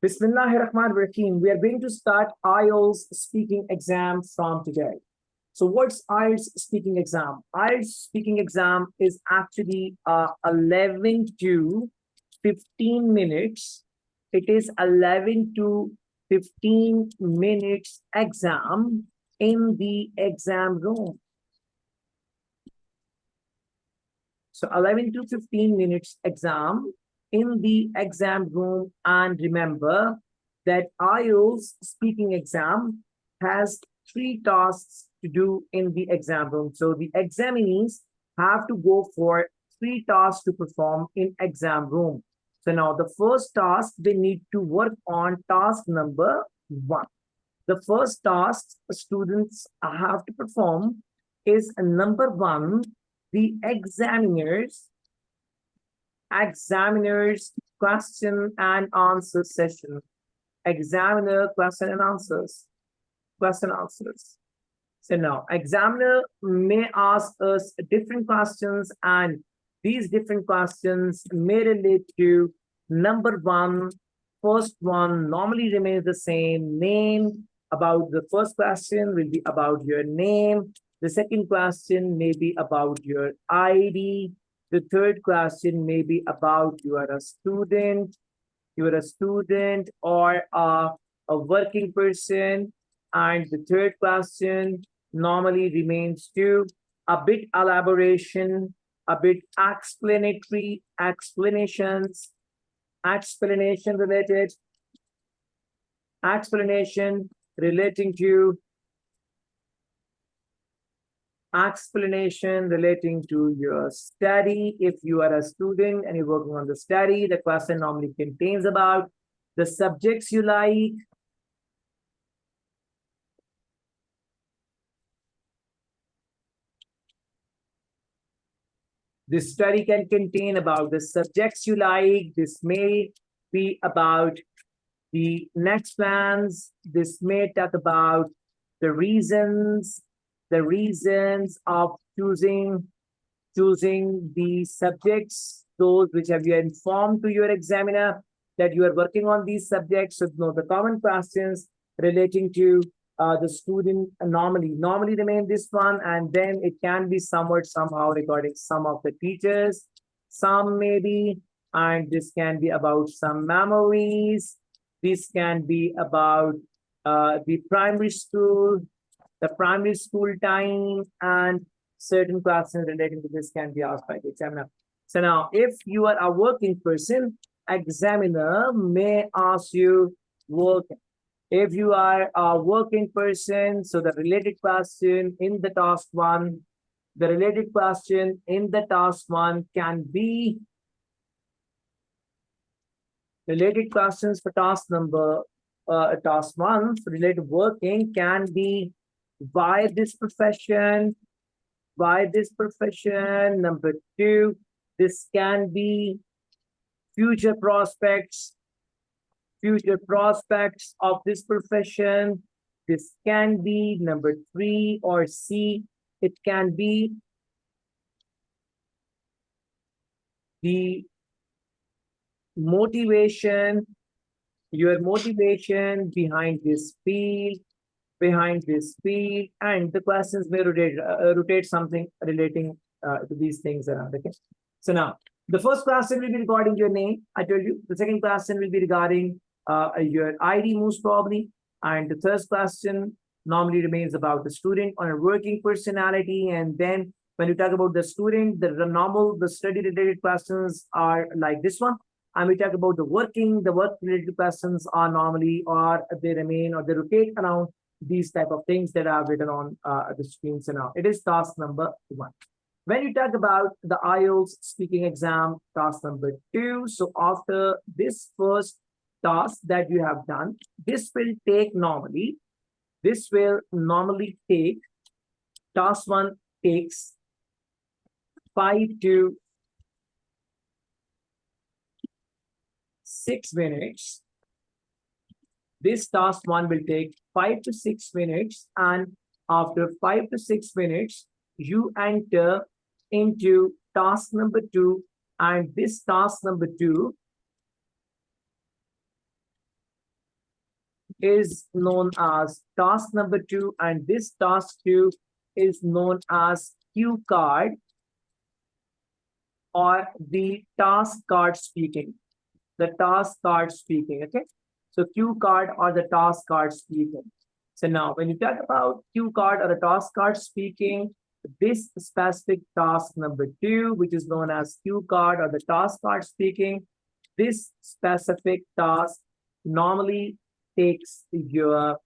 Bismillahirrahmanirrahim. We are going to start IELTS speaking exam from today. So what's IELTS speaking exam? IELTS speaking exam is actually 11 to 15 minutes. It is 11 to 15 minutes exam in the exam room. So 11 to 15 minutes exam in the exam room. And remember that IELTS speaking exam has 3 tasks to do in the exam room. So the examinees have to go for 3 tasks to perform in exam room. So now the first task, they need to work on task number 1. The first task students have to perform is number 1, the examiners question and answer session. Examiner question and answers. So now examiner may ask us different questions, and these different questions may relate to number 1. First one normally remains the same. Name. About the first question will be about your name. The second question may be about your ID. The third question may be about you are a student or a working person. And the third question normally remains to a bit elaboration, a bit explanatory, explanation relating to your study. If you are a student and you're working on the study, the question normally contains about the subjects you like, this study can contain about the subjects you like. This may be about the next plans. This may talk about the reasons of choosing the subjects, those which have you informed to your examiner that you are working on these subjects. So know the common questions relating to the student normally remain this one, and then it can be somewhat somehow regarding some of the teachers, some maybe, and this can be about some memories. This can be about the primary school time, and certain questions relating to this can be asked by the examiner. So now, if you are a working person, examiner may ask you working. If you are a working person, so the related question in the task 1, can be related questions for task 1 related working can be why this profession. Number 2, this can be future prospects of this profession. This can be number 3, or C, it can be the motivation, your motivation behind this field, and the questions may rotate something relating to these things around. Okay, so now the first question will be regarding your name. I told you. The second question will be regarding your ID most probably, and the third question normally remains about the student or a working personality. And then when you talk about the student, the study related questions are like this one. And we talk about the work related questions are normally, or they remain, or they rotate around these type of things that are written on the screen. So now it is task number 1. When you talk about the IELTS speaking exam, task number 2, so after this first task that you have done, this will normally take, task 1 takes 5 to 6 minutes. This task 1 will take 5 to 6 minutes, and after 5 to 6 minutes, you enter into task number 2, and this task number 2 is known as task number 2, and this task 2 is known as cue card or the task card speaking. The task card speaking, okay? So cue card or the task card speaking. So now when you talk about cue card or the task card speaking, this specific task number 2, which is known as cue card or the task card speaking, this specific task normally takes your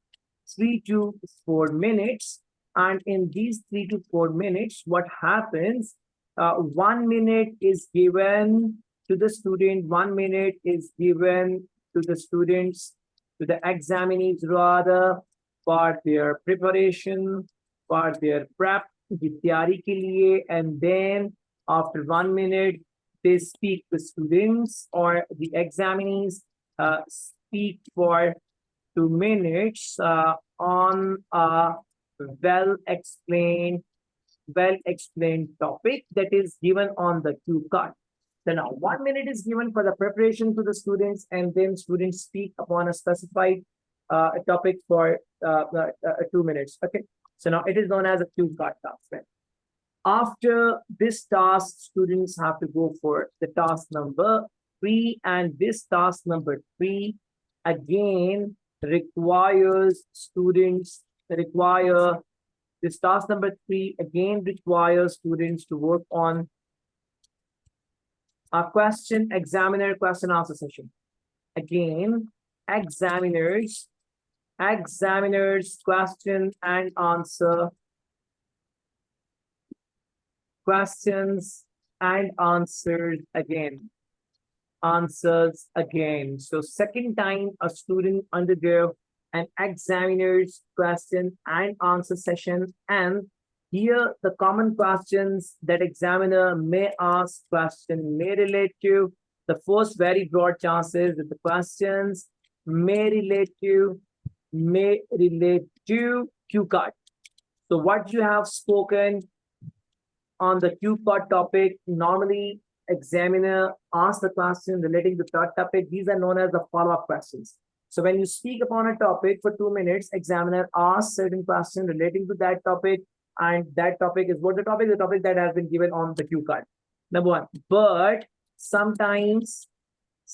3 to 4 minutes. And in these 3 to 4 minutes, what happens? 1 minute is given to the student, 1 minute is given to the students, to the examinees rather, for their preparation, for their prep, की तैयारी के लिए, and then after 1 minute, they speak to students or the examinees speak for 2 minutes on a well-explained topic that is given on the cue card. So now 1 minute is given for the preparation to the students, and then students speak upon a specified topic for 2 minutes. Okay. So now it is known as a cue card task. Right? After this task, students have to go for the task number 3, and this task number 3 again requires students this task number 3 again requires students to work on a examiner question answer session. Again, examiners question and answer, questions and answers again. So second time a student undergo an examiner's question and answer session, and here the common questions that examiner may ask question may relate to the first very broad chances that the questions may relate to cue card. So what you have spoken on the cue card topic, normally examiner asks the question relating to that topic. These are known as the follow-up questions. So when you speak upon a topic for 2 minutes, examiner asks certain questions relating to that topic, and that topic is what the topic that has been given on the cue card. Number 1. But sometimes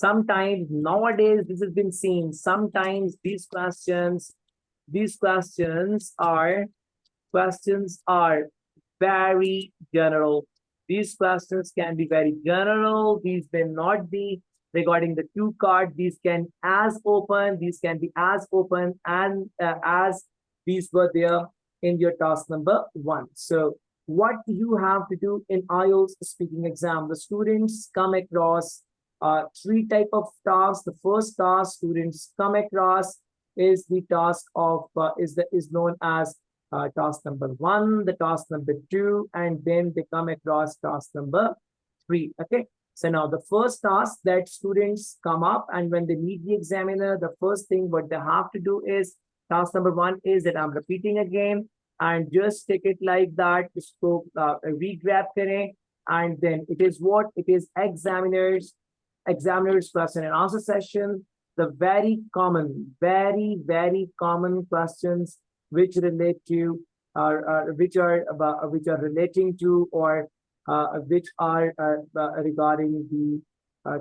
nowadays this has been seen. Sometimes these questions are very general. These questions can be very general. These may not be regarding the cue card. These can be as open and as these were there in your task number 1. So what you have to do in IELTS speaking exam, the students come across 3 type of tasks. The first task students come across is the task of is known as task number 1, the task number 2, and then they come across task number 3. Okay. So now the first task that students come up, and when they meet the examiner, the first thing what they have to do is task number 1 is that I'm repeating again, and just take it like that. So re-grab kare, and then it is what it is examiners question and answer session. The very common questions which relate to which are relating to or which are regarding the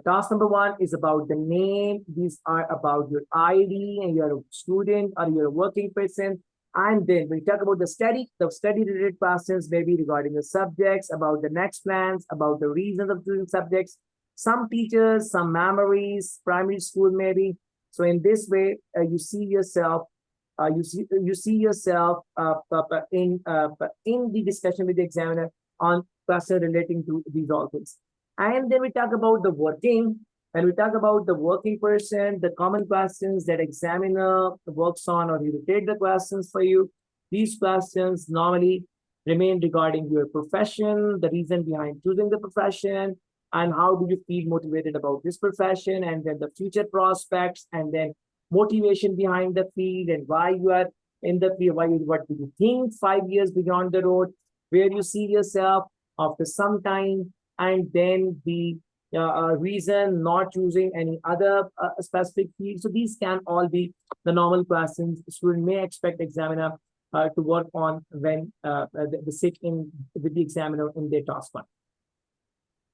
task number 1 is about the name. These are about your ID and you're a student or you're a working person. And then we talk about the study related questions, maybe regarding the subjects, about the next plans, about the reasons of doing subjects, some teachers, some memories, primary school maybe. So in this way, you see yourself in the discussion with the examiner on questions relating to these all things. And then we talk about the working. When we talk about the working person, the common questions that examiner works on or he rotate the questions for you. These questions normally remain regarding your profession, the reason behind choosing the profession, and how do you feel motivated about this profession, and then the future prospects, and then motivation behind the field, and why you are in the field, what do you think 5 years beyond the road, where you see yourself after some time, and then the reason, not choosing any other specific field. So these can all be the normal questions student may expect examiner to work on when they sit in with the examiner in their task one.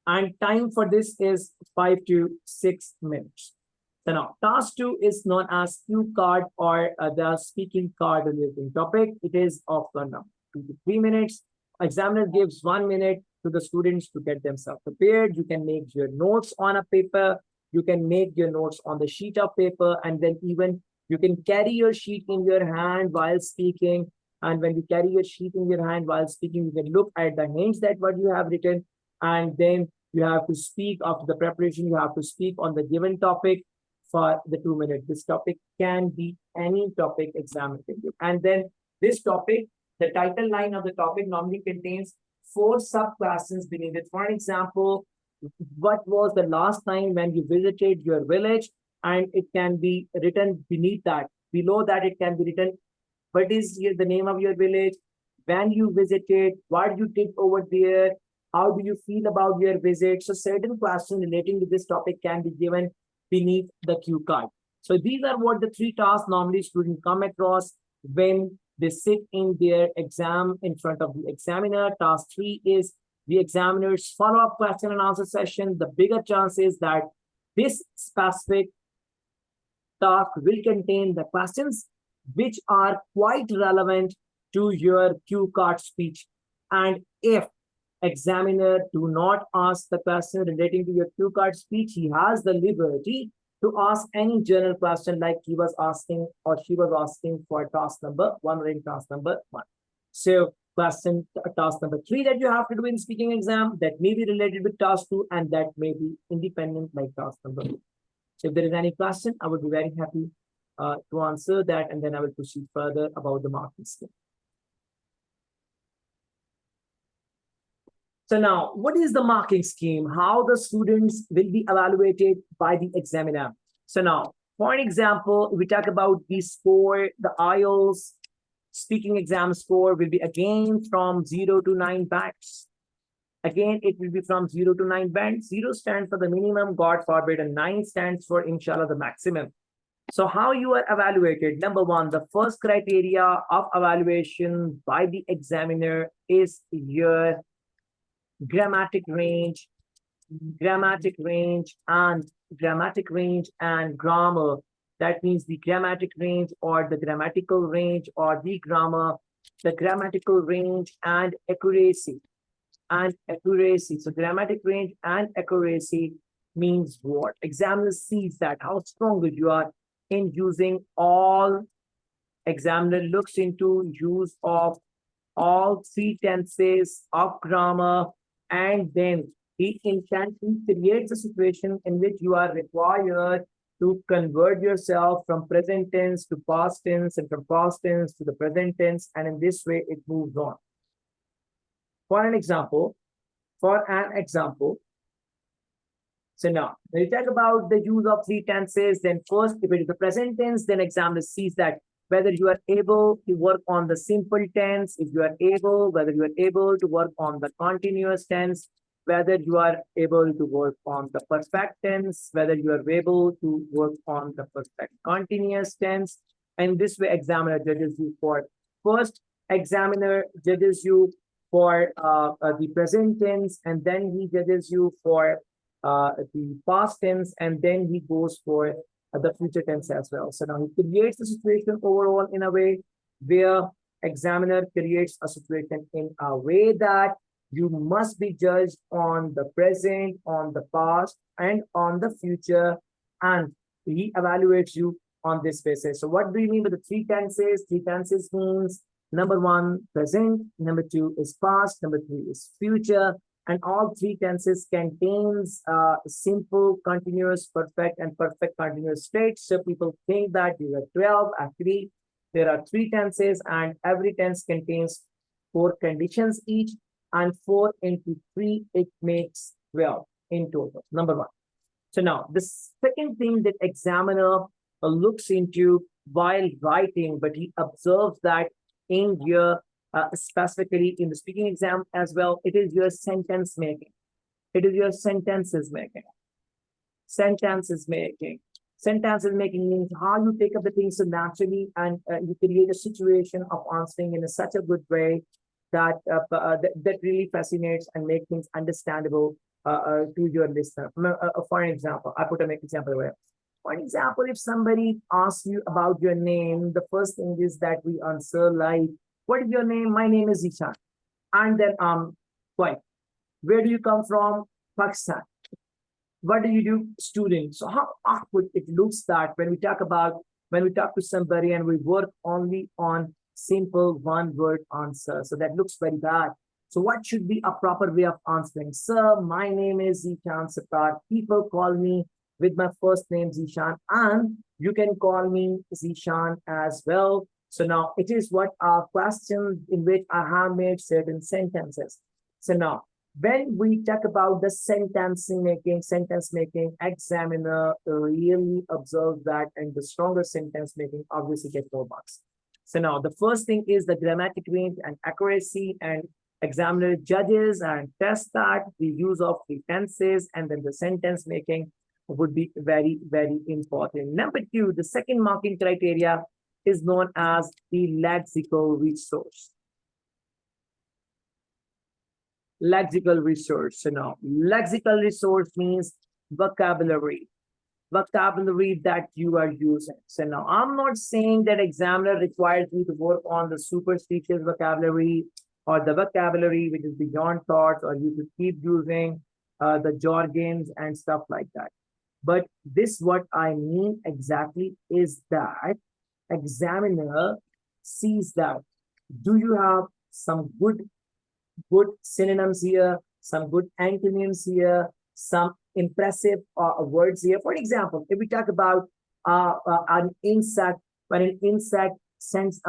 And time for this is 5 to 6 minutes. So now, task 2 is known as cue card or the speaking card relating topic. It is of the number 2 to 3 minutes. Examiner gives 1 minute to the students to get themselves prepared. You can make your notes on a paper. You can make your notes on the sheet of paper, and then even you can carry your sheet in your hand while speaking. And when you carry your sheet in your hand while speaking, you can look at the hints that what you have written, and then you have to speak after the preparation. You have to speak on the given topic for the 2 minutes. This topic can be any topic examiner can give. And then this topic, the title line of the topic normally contains 4 subclasses beneath it. For example, what was the last time when you visited your village? And it can be written beneath that. Below that, it can be written, what is the name of your village? When you visited, what you did over there? How do you feel about your visit? So certain questions relating to this topic can be given beneath the cue card. So these are what the 3 tasks normally students come across when they sit in their exam in front of the examiner. Task 3 is the examiner's follow-up question and answer session. The bigger chance is that this specific task will contain the questions which are quite relevant to your cue card speech. And if examiner do not ask the question relating to your cue card speech, he has the liberty to ask any general question like he was asking or she was asking for task number 1 or in task number 1. So question task number 3 that you have to do in speaking exam, that may be related with task 2 and that may be independent like task number 2. So if there is any question, I would be very happy to answer that, and then I will proceed further about the marking scheme. So now, what is the marking scheme? How the students will be evaluated by the examiner? So now, for an example, we talk about the score, the IELTS speaking exam score will be again from 0 to 9 bands. Again, it will be from 0 to 9 bands. 0 stands for the minimum, God forbid, and 9 stands for, inshallah, the maximum. So how you are evaluated? Number 1, the first criteria of evaluation by the examiner is your grammatic range and grammar. That means the grammatic range or the grammatical range or the grammar, the grammatical range and accuracy. So grammatic range and accuracy means what? Examiner sees that how strong you are in using all. Examiner looks into use of all 3 tenses of grammar, and then he instantly creates a situation in which you are required to convert yourself from present tense to past tense and from past tense to the present tense, and in this way it moves on. For an example, so now when you talk about the use of 3 tenses, then first, if it is the present tense, then examiner sees that whether you are able to work on the simple tense, whether you are able to work on the continuous tense, whether you are able to work on the perfect tense, whether you are able to work on the perfect continuous tense. And this way, examiner judges you for first. Examiner judges you for the present tense, and then he judges you for the past tense, and then he goes for the future tense as well. So now he creates the situation overall in a way where examiner creates a situation in a way that you must be judged on the present, on the past, and on the future, and he evaluates you on this basis. So what do you mean by the 3 tenses? 3 tenses means number 1, present, number 2 is past, number 3 is future, and all 3 tenses contains simple, continuous, perfect, and perfect continuous states. So people think that you have 12. Actually, there are 3 tenses, and every tense contains 4 conditions each, and 4 into 3, it makes 12 in total, number 1. So now, the second thing that examiner looks into while writing, but he observes that in your specifically in the speaking exam as well, it is your sentence making. It is your sentences making. Sentences making. Sentences making means how you take up the things so naturally, and you create a situation of answering in such a good way that that really fascinates and make things understandable to your listener. For an example, I put an example where, for example, if somebody asks you about your name, the first thing is that we answer like, "What is your name?" "My name is Zeeshan." And then why? "Where do you come from?" "Pakistan." "What do you do?" "Student." So how awkward it looks that when we talk to somebody and we work only on simple one word answer. So that looks very bad. So what should be a proper way of answering? "Sir, my name is Zeeshan Sattar. People call me with my first name Zeeshan, and you can call me Zeeshan as well." So now it is what our question in which I have made certain sentences. So now when we talk about the sentence making, examiner really observes that, and the stronger sentence making obviously gets more marks. So now the first thing is the grammatic range and accuracy, and examiner judges and tests that the use of the tenses, and then the sentence making would be very, very important. Number two, the second marking criteria is known as the lexical resource. Lexical resource. So now, lexical resource means vocabulary. Vocabulary that you are using. So now, I'm not saying that examiner requires you to work on the superstitious vocabulary or the vocabulary which is beyond thoughts, or you should keep using the jargons and stuff like that. But this, what I mean exactly is that examiner sees that, do you have some good synonyms here, some good antonyms here, some impressive words here. For example, if we talk about an insect, when an insect sends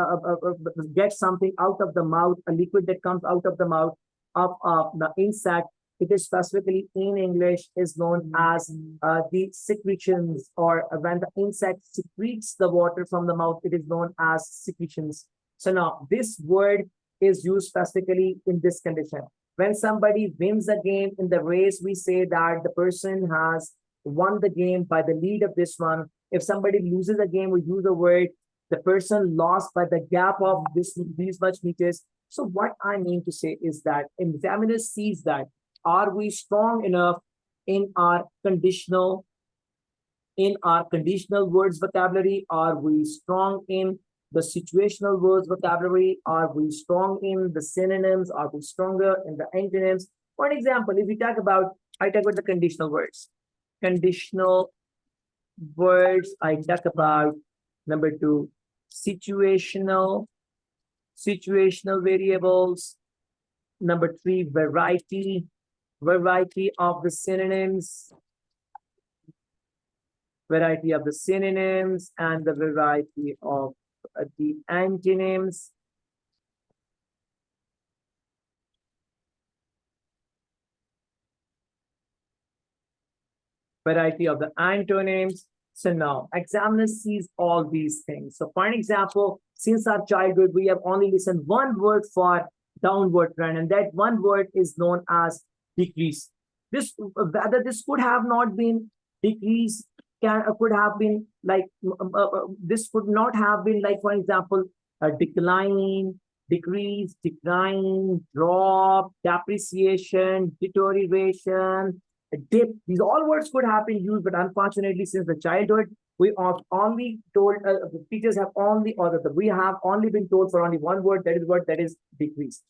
gets something out of the mouth, a liquid that comes out of the mouth of the insect, it is specifically in English is known as the secretions, or when the insect secretes the water from the mouth, it is known as secretions. So now this word is used specifically in this condition. When somebody wins a game in the race, we say that the person has won the game by the lead of this one. If somebody loses a game, we use the word the person lost by the gap of these much meters. So what I mean to say is that examiner sees that, are we strong enough in our conditional words vocabulary? Are we strong in the situational words vocabulary? Are we strong in the synonyms? Are we stronger in the antonyms? For example, if we talk about, I talk about the conditional words. Conditional words, I talk about number two, situational variables. Number three, variety of the synonyms. Variety of the synonyms and the variety of the antonyms. Variety of the antonyms. So now, examiner sees all these things. So for an example, since our childhood, we have only listened one word for downward trend, and that one word is known as decrease. This, whether this could have not been decrease, could have been like, this could not have been like, for example, decline, decrease, decline, drop, depreciation, deterioration, dip. These all words could have been used, but unfortunately, since the childhood, we are only told, the teachers have only, or we have only been told for only one word, that is decrease.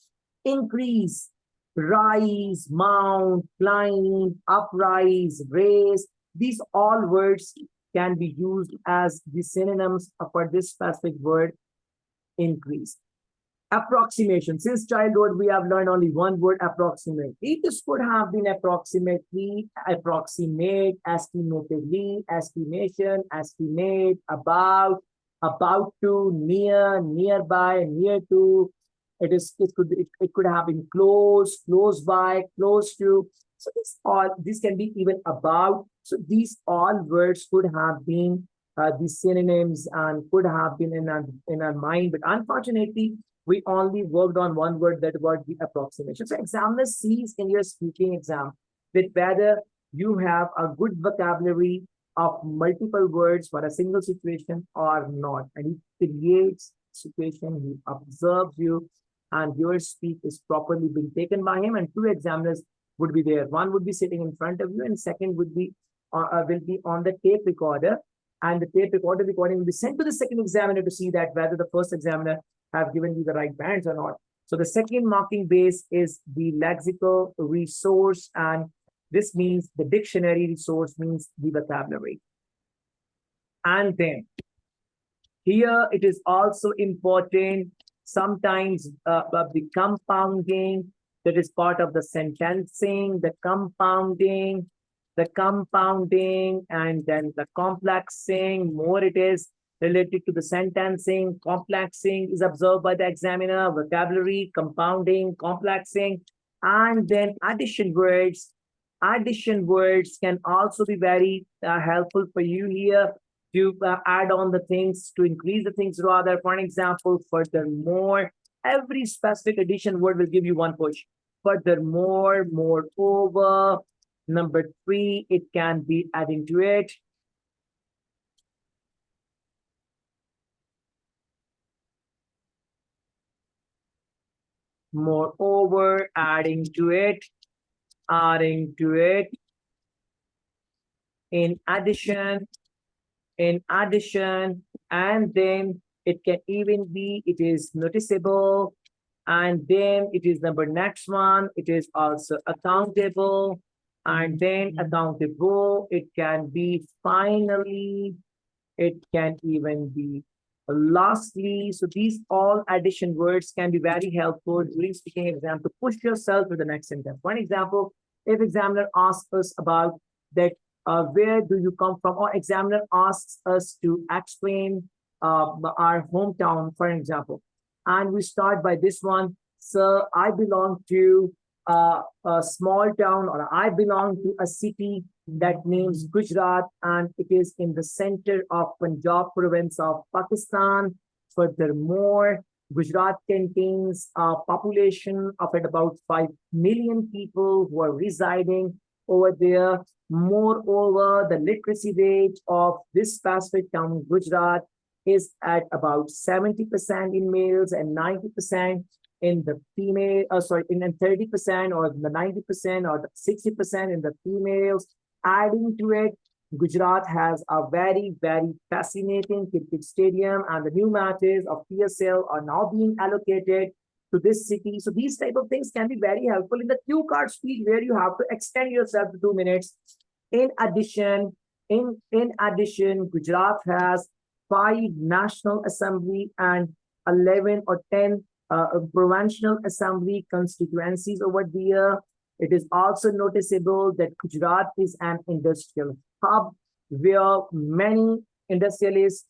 Increase, rise, mount, climb, uprise, raise. These all words can be used as the synonyms for this specific word, increase. Approximation. Since childhood, we have learned only one word, approximate. This could have been approximately, approximate, estimatively, estimation, estimate, about to, near, nearby, near to. It could have been close, close by, close to. So this can be even about. So these all words could have been the synonyms and could have been in our mind, but unfortunately, we only worked on one word, that word, the approximation. So examiner sees in your speaking exam with whether you have a good vocabulary of multiple words for a single situation or not. And he creates situation, he observes you, and your speech is properly being taken by him. And two examiners would be there. One would be sitting in front of you, and second would be will be on the tape recorder. And the tape recorder recording will be sent to the second examiner to see that whether the first examiner have given you the right bands or not. So the second marking base is the lexical resource, and this means the dictionary resource means the vocabulary. And then here it is also important sometimes the compounding that is part of the sentencing, the compounding, and then the complexing. More it is related to the sentencing. Complexing is observed by the examiner, vocabulary, compounding, complexing, and then addition words. Addition words can also be very helpful for you here to add on the things, to increase the things rather. For an example, furthermore, every specific addition word will give you one push. Furthermore, moreover, number 3, it can be adding to it. Moreover, adding to it, in addition, and then it can even be, it is noticeable, and then it is number next one, it is also accountable, and then accountable, it can be finally, it can even be lastly. So these all addition words can be very helpful during speaking exam to push yourself to the next sentence. For example, if examiner asks us about that, where do you come from, or examiner asks us to explain our hometown, for example, and we start by this one. So I belong to a small town, or I belong to a city that names Gujarat, and it is in the center of Punjab province of Pakistan. Furthermore, Gujarat contains a population of about 5 million people who are residing over there. Moreover, the literacy rate of this specific town, Gujarat, is at about 70% in males and 90% in the female, in 30% or the 90% or the 60% in the females. Adding to it, Gujarat has a very, very fascinating cricket stadium, and the new matches of PSL are now being allocated to this city. So these type of things can be very helpful in the cue card speech, where you have to extend yourself to 2 minutes. In addition, Gujarat has 5 national assembly and 11 or 10 provincial assembly constituencies over there. It is also noticeable that Gujarat is an industrial hub where many industrialists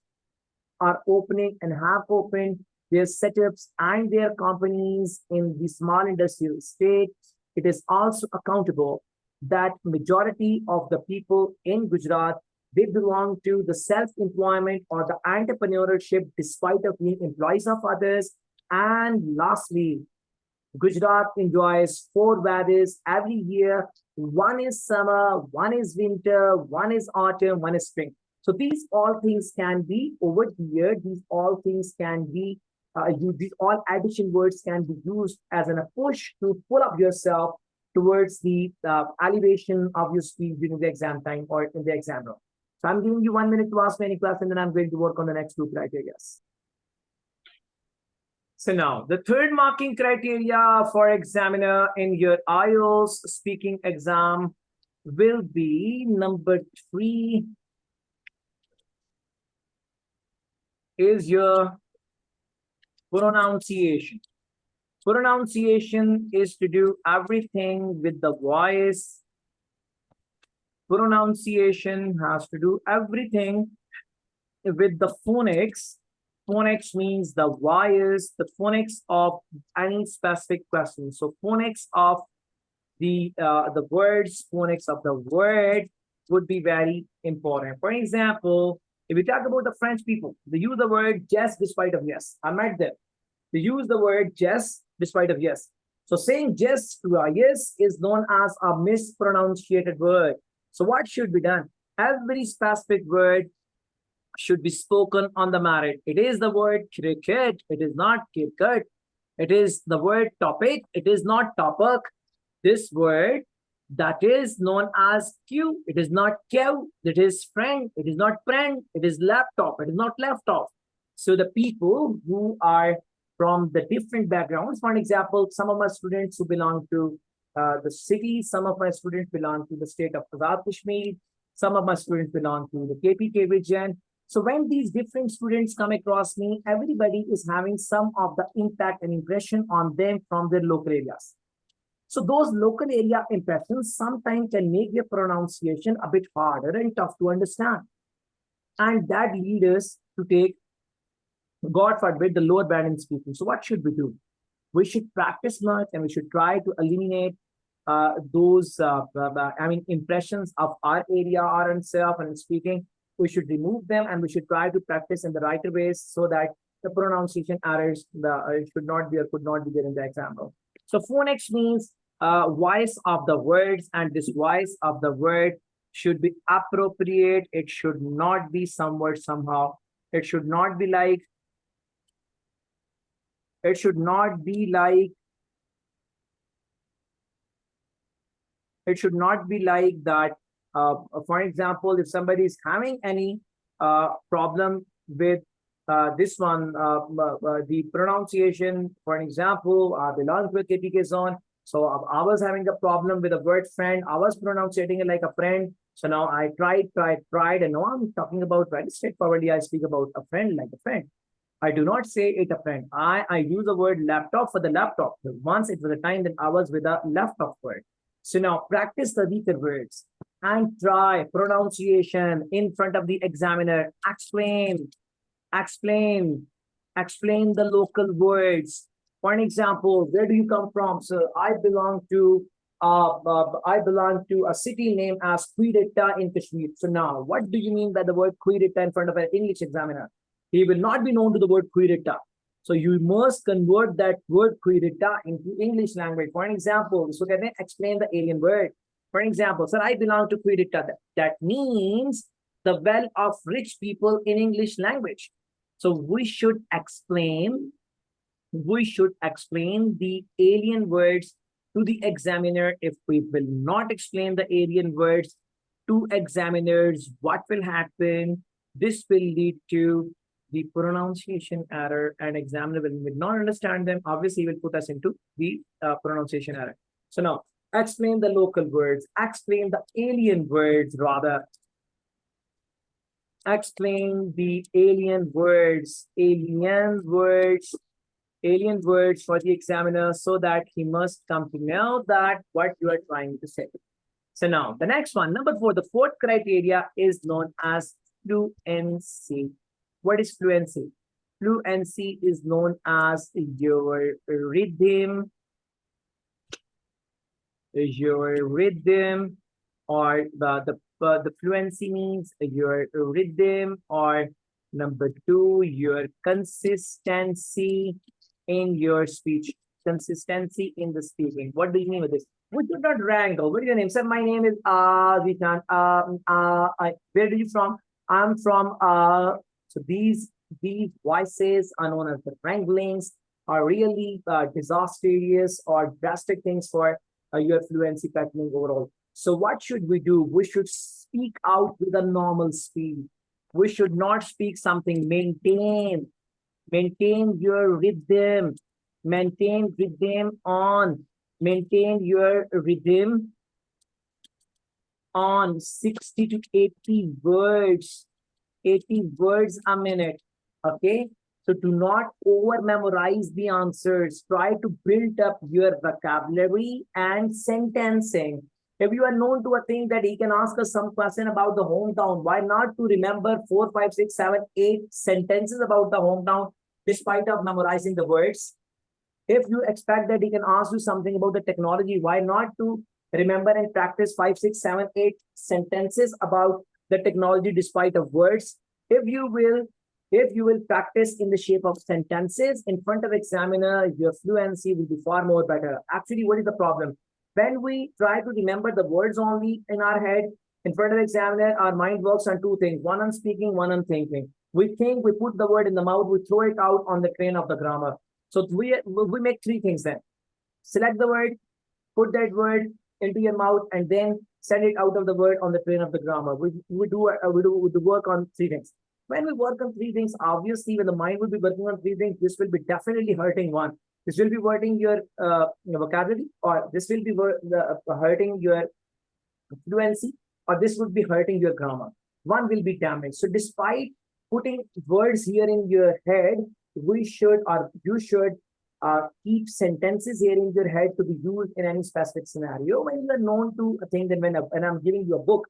are opening and have opened their setups and their companies in the small industrial state. It is also accountable that majority of the people in Gujarat, they belong to the self-employment or the entrepreneurship despite of being employees of others. And lastly, Gujarat enjoys 4 weathers every year. One is summer, one is winter, one is autumn, one is spring. So these all things can be over here. These all things can be these all addition words can be used as a push to pull up yourself towards the elevation of your speech during the exam time or in the exam room. So I'm giving you 1 minute to ask me any question, and then I'm going to work on the next 2 criteria. So now the third marking criteria for examiner in your IELTS speaking exam will be number 3 is your pronunciation. Pronunciation is to do everything with the voice. Pronunciation has to do everything with the phonics. Phonics means the voice, the phonics of any specific question. So phonics of the words, phonics of the word would be very important. For example, if we talk about the French people, they use the word just despite of yes. I met them. They use the word just despite of yes. So saying just yes is known as a mispronunciated word. So what should be done? Every specific word should be spoken on the merit. It is the word cricket. It is not cricket. It is the word topic. It is not topic. This word that is known as Q. It is not Q. It is friend. It is not friend. It is laptop. It is not laptop. So the people who are from the different backgrounds, for example, some of my students who belong to the city, some of my students belong to the state of Azad Kashmir, some of my students belong to the KPK region. So when these different students come across me, everybody is having some of the impact and impression on them from their local areas. So those local area impressions sometimes can make your pronunciation a bit harder and tough to understand. And that leads us to take, God forbid, the lower band in speaking. So what should we do? We should practice much and we should try to eliminate impressions of our area or ourselves and speaking. We should remove them and we should try to practice in the right ways so that the pronunciation errors should not be or could not be there in the example. So phonics means voice of the words, and this voice of the word should be appropriate. It should not be somewhat somehow. It should not be like, it should not be like, it should not be like that. For example, if somebody is having any problem with this one, the pronunciation, for example, belongs to a KPK zone. So I was having a problem with the word friend. I was pronouncing it like a friend. So now I tried, and now I'm talking about very straightforwardly. I speak about a friend like a friend. I do not say it a friend. I use the word laptop for the laptop. Once it was a time that I was with a laptop word. So now practice the weaker words and try pronunciation in front of the examiner. Explain the local words. For an example, where do you come from? So I belong to a city named as Quiretta in Kashmir. So now, what do you mean by the word Quiretta in front of an English examiner? He will not be known to the word Quiretta. So you must convert that word Quiretta into English language. For an example, so can I explain the alien word? For example, sir, I belong to Quiretta. That means the well of rich people in English language. So we should explain the alien words to the examiner. If we will not explain the alien words to examiners, what will happen? This will lead to the pronunciation error, and examiner will not understand them. Obviously, will put us into the pronunciation error. So now, explain the local words, explain the alien words rather. Explain the alien words for the examiner so that he must come to know that what you are trying to say. So now, the next one, number 4, the fourth criteria is known as fluency. What is fluency? Fluency is known as your rhythm, or the fluency means your rhythm, or number 2, your consistency in your speech, consistency in the speaking. What do you mean with this? We do not wrangle. What is your name? Sir, my name is Zeeshan. Where are you from? I'm from so these voices are known as the wranglings, are really disastrous or drastic things for your fluency pattern overall. So what should we do? We should speak out with a normal speed. We should not speak something. Maintain your rhythm. Maintain your rhythm on 60 to 80 words. 80 words a minute. Okay. So do not over memorize the answers. Try to build up your vocabulary and sentencing. If you are known to a thing that he can ask us some question about the hometown, why not to remember 4, 5, 6, 7, 8 sentences about the hometown despite of memorizing the words? If you expect that he can ask you something about the technology, why not to remember and practice 5, 6, 7, 8 sentences about the technology despite of words? If you will If you will practice in the shape of sentences in front of examiner, your fluency will be far more better. Actually, what is the problem? When we try to remember the words only in our head, in front of examiner, our mind works on two things. One on speaking, one on thinking. We think, we put the word in the mouth, we throw it out on the train of the grammar. So we make three things then. Select the word, put that word into your mouth, and then send it out of the word on the train of the grammar. We do work on three things. When we work on three things, obviously, when the mind will be working on three things, this will be definitely hurting one. This will be hurting your vocabulary, or this will be hurting your fluency, or this would be hurting your grammar. One will be damaged. So, despite putting words here in your head, we should, or you should, keep sentences here in your head to be used in any specific scenario. When you are known to a thing, then when I'm giving you a book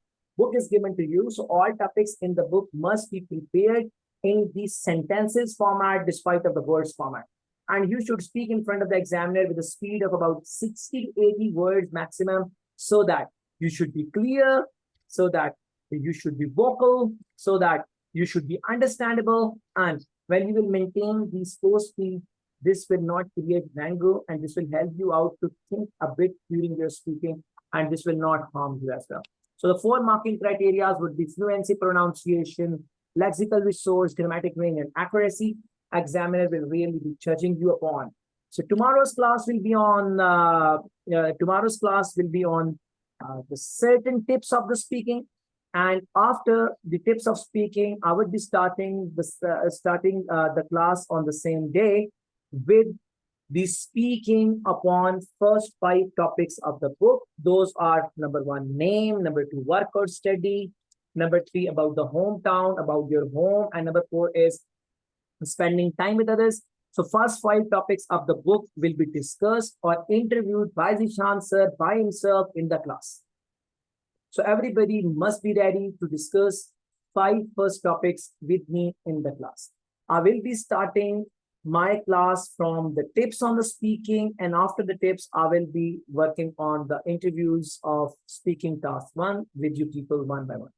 is given to you. So all topics in the book must be prepared in the sentences format, despite of the words format. And you should speak in front of the examiner with a speed of about 60 to 80 words maximum, so that you should be clear, so that you should be vocal, so that you should be understandable. And when you will maintain the slow speed, this will not create anger, and this will help you out to think a bit during your speaking, and this will not harm you as well. So the 4 marking criteria would be fluency, pronunciation, lexical resource, grammatic range, and accuracy. Examiner will really be judging you upon. So tomorrow's class will be on the certain tips of the speaking. And after the tips of speaking, I would be starting the class on the same day with the speaking upon first 5 topics of the book. Those are: number 1, name; number 2, work or study; number 3, about the hometown, about your home; and number 4 is spending time with others. So first 5 topics of the book will be discussed or interviewed by Zeeshan sir by himself in the class. So everybody must be ready to discuss 5 first topics with me in the class. I will be starting my class from the tips on the speaking, and after the tips, I will be working on the interviews of speaking task 1 with you people one by one.